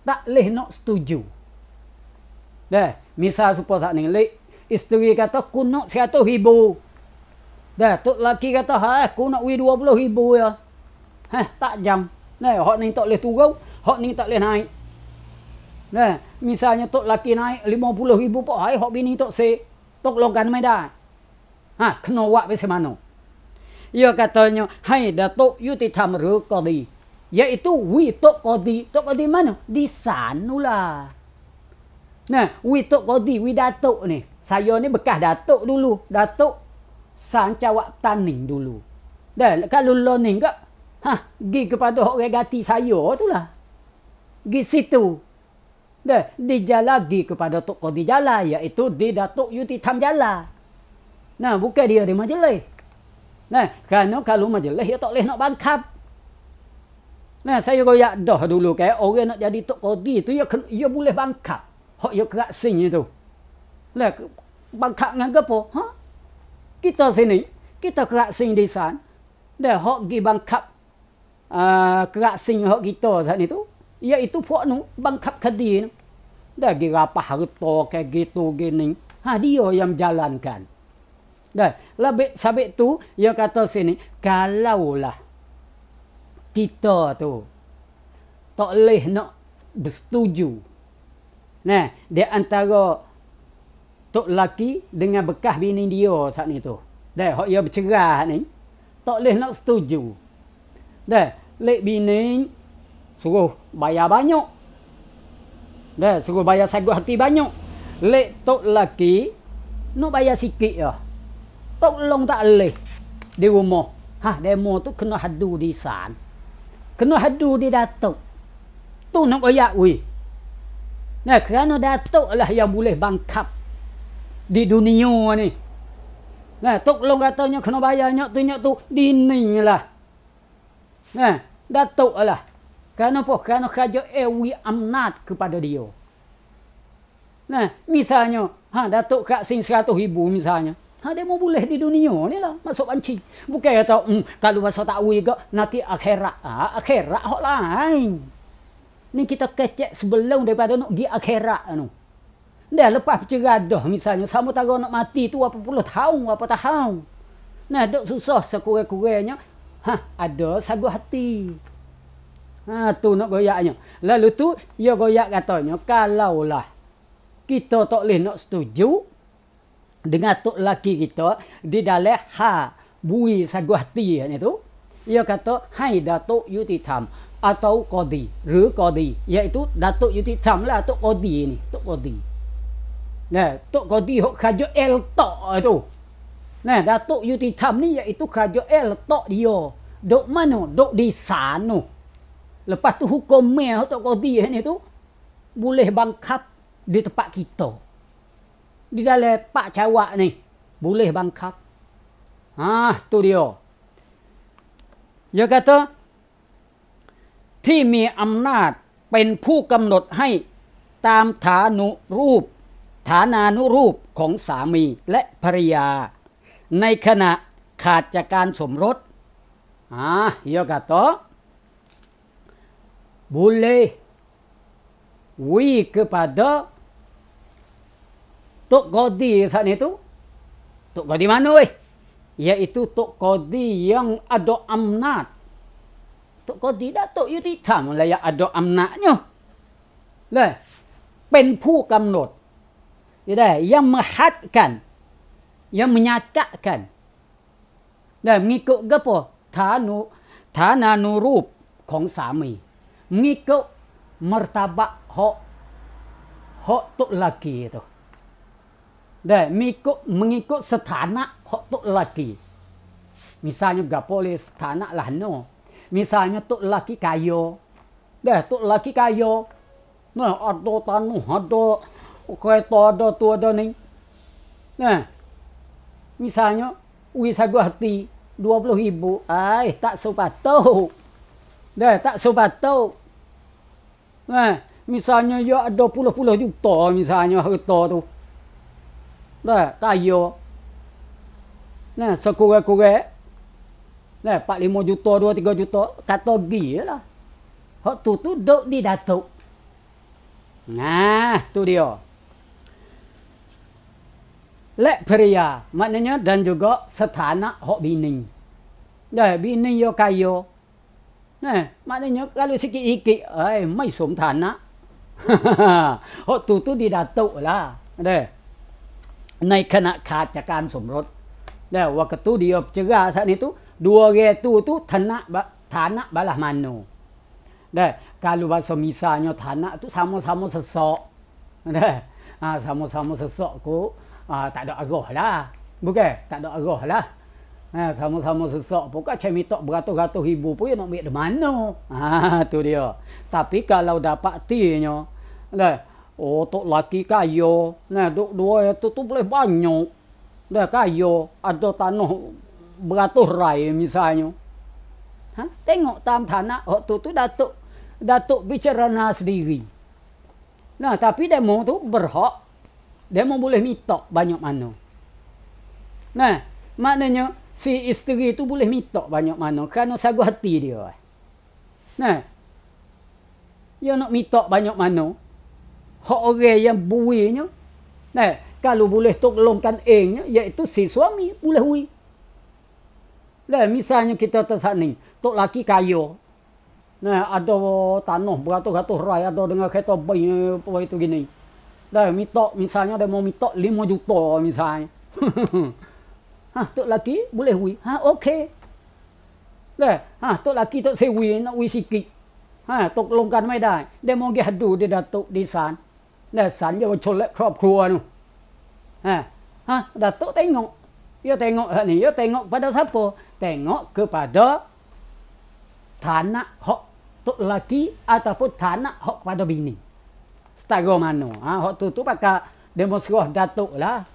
tak leh nak setuju. Dah, misal supaya tak ni, isteri kata ku nak 100,000. Dah, tok laki kata aku nak 20,000 ya. Tak jam. Nah, hak ni tak boleh turun, hak ni tak boleh naik. Nah, misalnya tok laki naik 50,000 pok hak bini tok se. Tolongkan mai dah. Kena buat macam mana? Ia katanya, hai Datuk Yutitham Ru Qadi. Iaitu wi tok Qadi. Tok Qadi mana? Di sanulah. Nah, wi tok Qadi, wi Datuk ni. Saya ni bekas Datuk dulu. Datuk Sancawak Taning dulu. Dah, kalau lo ni enggak, pergi kepada orang gati saya tu lah. Pergi situ. Dah, dia lagi kepada Tok Qadi Jala, iaitu di Datuk Yutitham Jala. Nah, bukan dia di majlis. Nah, kerana kalau majlis, dia tak boleh nak bangkap. Nah, saya royak dah dulu, kayak orang nak jadi Tok Qadi tu, dia boleh bangkap. Hak dia kerak sing itu. Nah, bangkap dengan apa? Kita sini, kita kerak sing di sana. Dah, hak pergi bangkap kerak sing hak kita saat itu. Iaitu puak nu, bangkap kadi nu. Dah, pergi rapah harta kayak gitu gini. Dia yang jalankan. Dah, lebih sabit tu, dia kata sini, kalaulah kita tu tak boleh nak bersetuju. Nah, di antara tok laki dengan bekas bini dia saat ni tu. Dah, hak dia bercerah ni, tak boleh nak setuju. Dah, lek bini suruh bayar banyak. Dah, suruh bayar sagu hati banyak. Lek tok laki nak bayar sikit ya. Tolong tak boleh di rumah. Demo tu kena hadu di san. Kena hadu di Datuk. Tu nak royak weh. Nah, kerana Datuk lah yang boleh bangkap di dunia ni. Nah, tolong katanya kena bayar nyok tu dini lah. Nah, Datuk lah. Kerana apa? Kerana kerja ewi amnat kepada dia. Nah, misalnya, Datuk kat sing 100,000 misalnya. Dia mau boleh di dunia ni lah. Masuk banci. Bukan kata, kalau masuk takwi ke, nanti akhirat. Akhirat hak lain. Ni kita kecek sebelum daripada nak pergi akhirat tu. Dah lepas bercerai dah misalnya. Sama tara nak mati tu berapa puluh tahun, berapa tahun. Nah, duk susah sekurang-kurangnya. Ada sagu hati. Tu nak goyaknya. Lalu tu, dia goyak katanya, kalaulah kita tak boleh nak setuju dengan tok laki kita di dalam bui sagu hati ni tu, dia kata, hai Datuk Yutitham atau Qadi, Qadi, iaitu Datuk Yutitham lah, Tok Qadi ni, Tok Qadi. Nah, Tok Qadi hok kerja eltok tu. Nah, Datuk Yutitham ni iaitu kerja eltok dia. Dok mana? Dok di sana. Lepas tu hukum meh Tok Qadi ni tu boleh bangkap di tempat kita. Di dalam Pak Cawak ni boleh bangkap. Tu dia. Dia kata ที่มีอำนาจเป็นผู้กำหนดให้ตามฐานานุรูปของสามีและภริยาในขณะขาดจากการสมรสdia kata boleh kepada Tok Qadi saat itu. Tok Qadi mana weh? Iaitu Tok Qadi yang ada amnat. Tok Qadi Datuk Yutitham lah yang ada amnatnya. Lah, เป็นผู้กำหนด yang menghadkan, yang menyatakan. Dan mengikut apa?ฐานานุรูปของสามี mengikut martabat hak tok laki itu. Dan mengikut setanak hak tok laki. Misalnya gapo le setanak lah no. Misalnya tok laki kaya. Dah tok laki kaya. Nah, ada tanah, ada kereta, ada tu, ada ni. Nah, misalnya, sagu hati, 20.000. Tak sepatut. Dah, tak sepatut. Misalnya dia ada puluh-puluh juta misalnya harta tu. Dah, kaya. Sekurang-kurang. 4-5 juta, 2-3 juta. Kata gi lah. Hak tu duk di datuk. Nah, tu dia. Lek pria, maknanya dan juga setana hak bini. Dah, bini yo kaya. Maknanya kalau sikit-sikit, mai som tanah. Hak tu di datuk lah. Dah. ในขณะขาดจากการสมรสแล้วว่า tu dia cerah saat itu dua orang tu tanah balah mano. Dah, kalau bahasa misalnya tanah tu sama-sama sesak. Dah. Sama-sama sesak ku tak ada arah lah. Bukan, tak ada arah lah. Sama-sama sesak pun kan minta beratus-ratus ribu pun nak ambil di mana. Tu dia. Tapi kalau dapat tinya, dah, tok laki kaya, dua itu tu boleh banyak. Dah kaya, ada tanah beratus rai misalnya. Tengok tam tanah, tu datuk bicara sendiri. Tapi demo tu berhak, demo boleh minta banyak mana. Maknanya si isteri tu boleh minta banyak mana kerana sagu hati dia. Dia nak minta banyak mana. Hak orang yang buinya, kalau boleh tolongkan engnya, iaitu si suami boleh hui. Misalnya kita tersani, tok laki kaya, ada tanah beratus-ratus rai, ada dengan kereta bayi apa itu gini. Minta misalnya dia mau minta 5 juta misalnya. Tok laki boleh hui. Okey. Tok laki tok sewi nak hui sikit. Tolongkanไม่ได้ dia mau pergi hadu dia datuk di san. San dia colek ครอบครัวtu. Datuk tengok. Dia tengok ni, dia tengok pada siapa? Tengok kepada tanah hak tok laki ataupun tanah hak pada bini. Setara mana? Hak tu pakai demonstrasi datuk lah.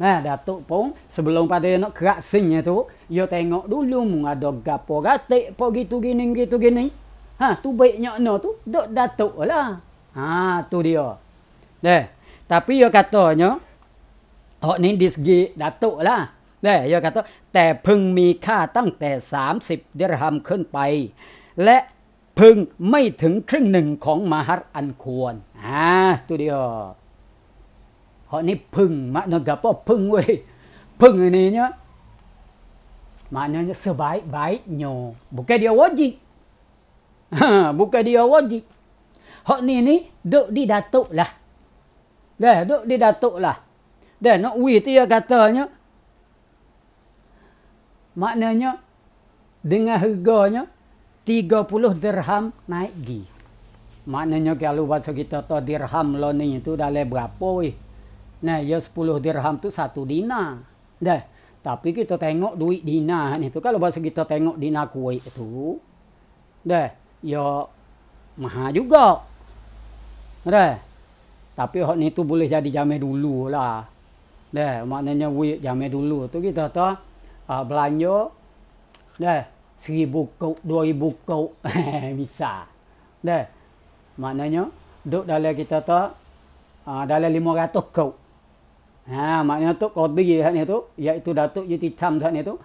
Datuk pun sebelum pada nak kerak singnya tu, dia tengok dulu mung ada gapo gatik apa gitu gini. Tu baiknya tu duk datuk lah. Tu dia. Tapi dia katanya hak ni di segi datuk lah. Dia kata แต่พึงมีค่าตั้งแต่30ดิรฮัมขึ้นไปและพึงไม่ถึงครึ่งหนึ่งของมหัรอันควร. Tu dia. Hak niพึง makna gapoพึงweh.พึงini nya maknanya sebaik-baiknya. Bukan dia wajib. Bukan dia wajib. Hak ni duk di datuk lah. Duk di datuk lah. Nak wi tu dia katanya maknanya dengan harganya 30 dirham naik gi. Maknanya kalau bahasa kita tahu dirham lo ni itu dalam berapa weh. Ya 10 dirham tu 1 dinar. Tapi kita tengok duit dinar ni tu kalau bahasa kita tengok dinar Kuwait tu. Ya mahal juga. Tapi hak ni tu boleh jadi jamai dulu lah. Maknanya wih jamai dulu tu kita tahu belanja 1,000 kau, 2,000 kau misal. Maknanya duk dalam kita tahu dalam 500 kau. Maknanya tu qadi hak ni tu iaitu datuk Juticam hak ni tu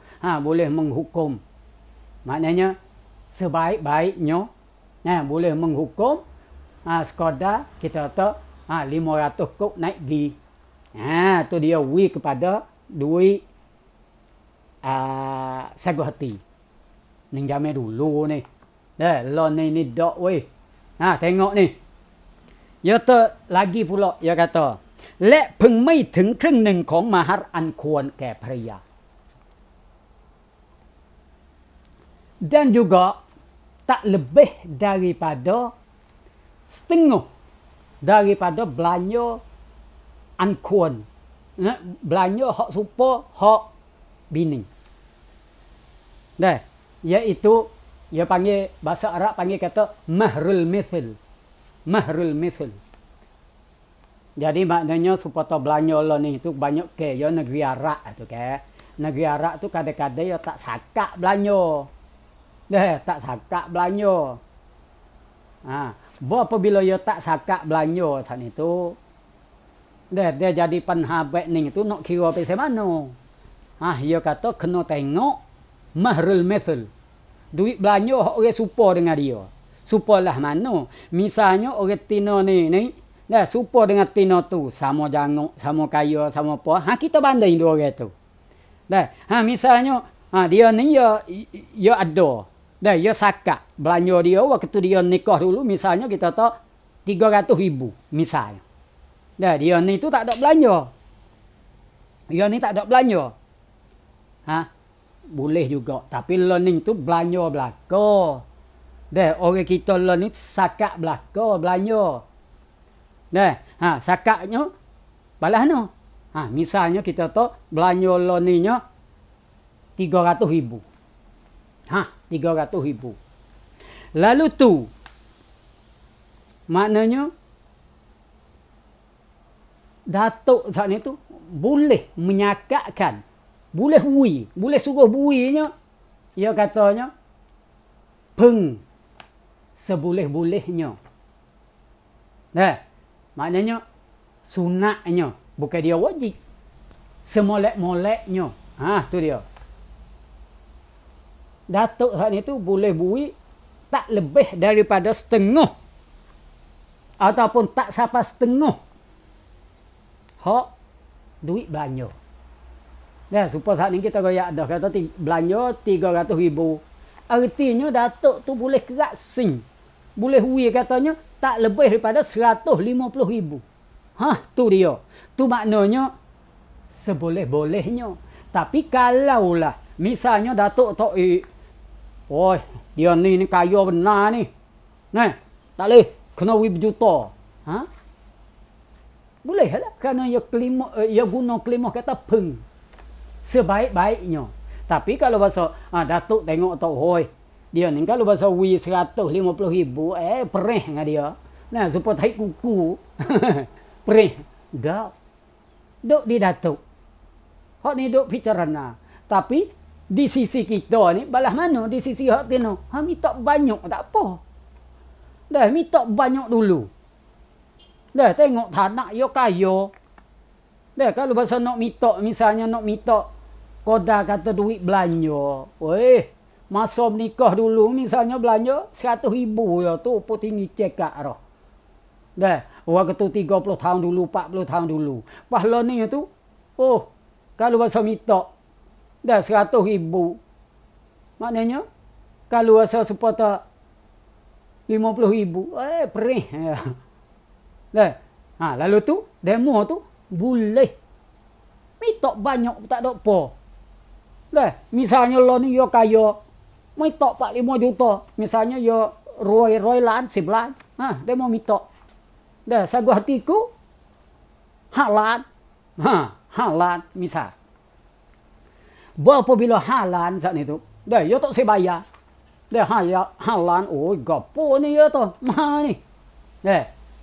boleh menghukum. Maknanya sebaik-baiknya boleh menghukum sekadar kita tahu 500 kok naik gi. Tu dia wi kepada duit sagu hati. Ning jamai dulu ni. Lon ni dok weh. Tengok ni. Ya tu lagi pula dia kata และพึงไม่ถึงครึ่งหนึ่งของมหัรอันควรแก่ภริยา dan juga tak lebih daripada setengah daripada belanja ankuan. Belanja hak supa hak bini. Iaitu dia panggil bahasa Arab panggil kata mahrul mithil. Mahrul mithil. Jadi maknanya supaya belanja lo ni itu banyak ke ya negeri Arab tu ke. negeri Arab tu kadang-kadang ya tak sakak belanja. Tak sakak belanja. Apabila ya tak sakak belanja saat itu, dia jadi penhabek ning tu nak kira pasal mana. Dia kata kena tengok mahrul mithil. Duit belanja orang supa dengan dia. Supalah mana? Misalnya orang tina ni, supa dengan tina tu, sama janguk, sama kaya, sama apa. Kita banding dua orang tu. Misalnya dia ni ya ada. Ya sakak belanja dia waktu dia nikah dulu misalnya kita tahu 300,000 misalnya. Dia ni tu tak ada belanja. Dia ni tak ada belanja. Boleh juga. Tapi learning tu belanja belaka. Orang kita learning sakak belaka belanja. Sakaknya balas no. Misalnya kita tahu belanja learningnya 300,000. 300,000. Lalu tu maknanya datuk saat ni tu boleh menyakatkan, boleh suruh buinya. Ia katanya peng seboleh-bolehnya. Maknanya sunatnya, bukan dia wajib. Semolek-moleknya. Tu dia. Datuk saat ni tu boleh bui tak lebih daripada setengah ataupun tak sampai setengah hak duit belanja. Supaya saat ni kita goyak dah kata belanja 300,000. Artinya datuk tu boleh kerak sing. Boleh bui katanya tak lebih daripada 150,000. Tu dia. Tu maknanya seboleh-bolehnya. Tapi kalaulah misalnya datuk tak dia ni kaya benar ni. Tak boleh. Kena berjuta. Boleh lah. Kerana ia guna kelimah kata peng. Sebaik-baiknya. Tapi kalau bahasa datuk tengok tahu, dia ni kalau bahasa 150,000, perih dengan dia. Supaya taik kuku. Perih. Tak. Duk di datuk. Hak ni duk pikiran. Tapi di sisi kita ni, balas mana? Di sisi hak tino. Minta banyak tak apa. Minta banyak dulu. Tengok tanah ya kaya. Kalau bahasa nak minta, misalnya nak minta koda kata duit belanja. Masa menikah dulu, misalnya belanja 100,000 ya tu, apa tinggi cekak roh. Orang kata 30 tahun dulu, 40 tahun dulu. Pahala ni tu, kalau bahasa minta, 100,000. Maknanya, kalau asal sepatah 50,000, perih. Lalu tu, demo tu, boleh. Minta banyak, tak ada apa. Misalnya lo ni, ya kaya, minta 45 juta. Misalnya, ya roy lan, 11. Demo minta. Sagu hatiku, halan. Halan, misal. Apabila halan saat itu, ya tak saya bayar. Halan, gapo ni ya tu, mahal ni.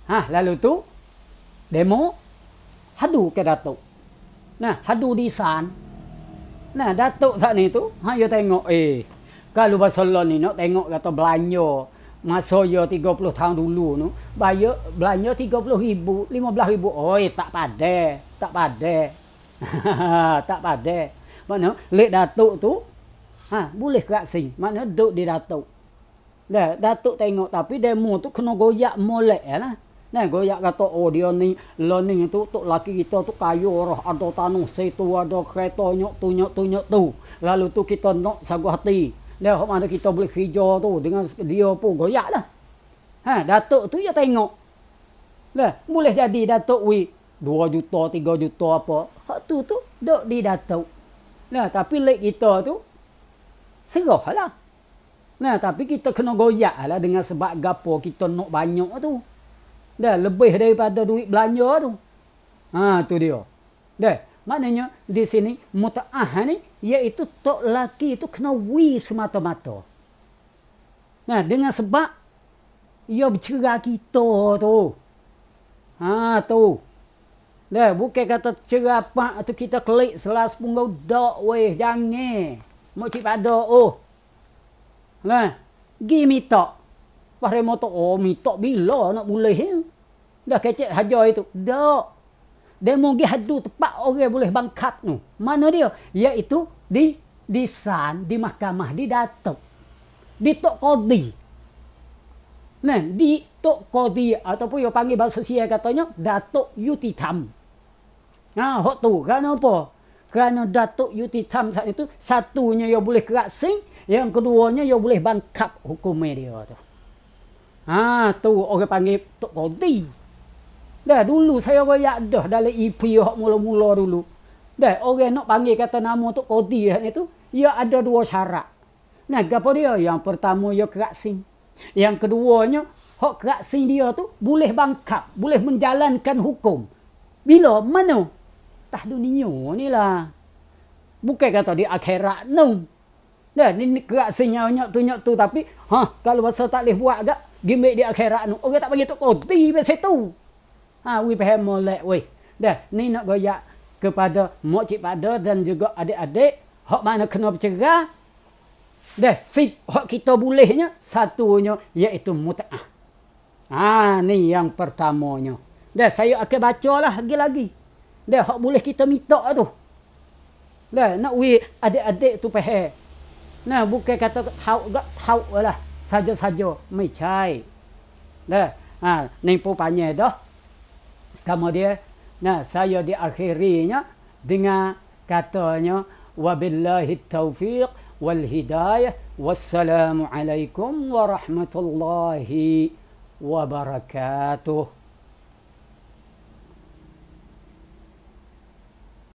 Lalu tu, demo, hadu ke datuk. Hadu di san. Datuk saat ni tu, ya tengok, kalau bahasa ni nak tengok kata belanja, masa ya 30 tahun dulu tu, bayar belanja 30,000, 15,000. Tak padai. Tak padai. Tak padai. Mana lek datuk tu boleh kerak sing. Mana duduk di datuk. Datuk tengok tapi demo tu kena goyak molek lah. Goyak kata dia ni learning tu tok laki kita tu kaya roh ada tanah situ ada kereta nyok tu. Lalu tu kita nak sagu hati. Hok mana kita boleh kerja tu dengan dia pun goyak lah. Datuk tu ya tengok. Boleh jadi datuk 2 juta, 3 juta apa. Hak tu duk di datuk. Tapi lek kita tu serah lah. Tapi kita kena goyak lah dengan sebab gapo kita nak banyak tu. Lebih daripada duit belanja tu. Tu dia. Maknanya di sini muta'ah ni iaitu tok laki itu kena semata-mata. Dengan sebab ia bercerai kita tu. Tu. Dah, bukan kata cerapak atau kita klik selas punggau dak weh, jangan. Mau cik pada oh. Nah, gi mitok. Pare moto oh mitok bila nak boleh. Dah kecek hajar itu. Dak. Demo gi hadu tepat orang boleh bangkap tu. Mana dia? Iaitu di san, di mahkamah, di datuk. Di tok qadi. Nah, di tok qadi ataupun yang panggil bahasa Sia katanya datuk yutitam. Nah, hok tu kerana apa? Kerana datuk yutitam saat itu satunya yang boleh kerasing, yang keduanya yang boleh bangkap hukumnya dia tu. Tu orang panggil tok qadi. Dah dulu saya royak dah dalam IP hok mula-mula dulu. Dah orang nak panggil kata nama tok qadi itu, ia ada dua syarat. Nah, apa dia? Yang pertama ia kerasing. Yang keduanya, hak kerasing dia tu boleh bangkap, boleh menjalankan hukum. Bila? Mana? Tah dunia ni lah. Bukan kata di akhirat no. Dah ni kerasingnya nyak tu tapi kalau bahasa tak boleh buat gak gimik di akhirat no. Orang tak panggil tok qadi bes itu. We faham molek weh. Dah ni nak goyak kepada mak cik pada dan juga adik-adik hak mana kena bercerah. Dah hak kita bolehnya satunya iaitu mut'ah. Ni yang pertamanya. Dah saya akan bacalah lagi-lagi. Dah hak boleh kita minta tu. Dah nak adik-adik tu faham. Nah, bukan kata tahu lah. Saja-saja mai cai. Dah. Ni pun panjang dah. Kemudian saya diakhirinya dengan katanya wabillahi taufiq wal hidayah wassalamu alaikum warahmatullahi wabarakatuh.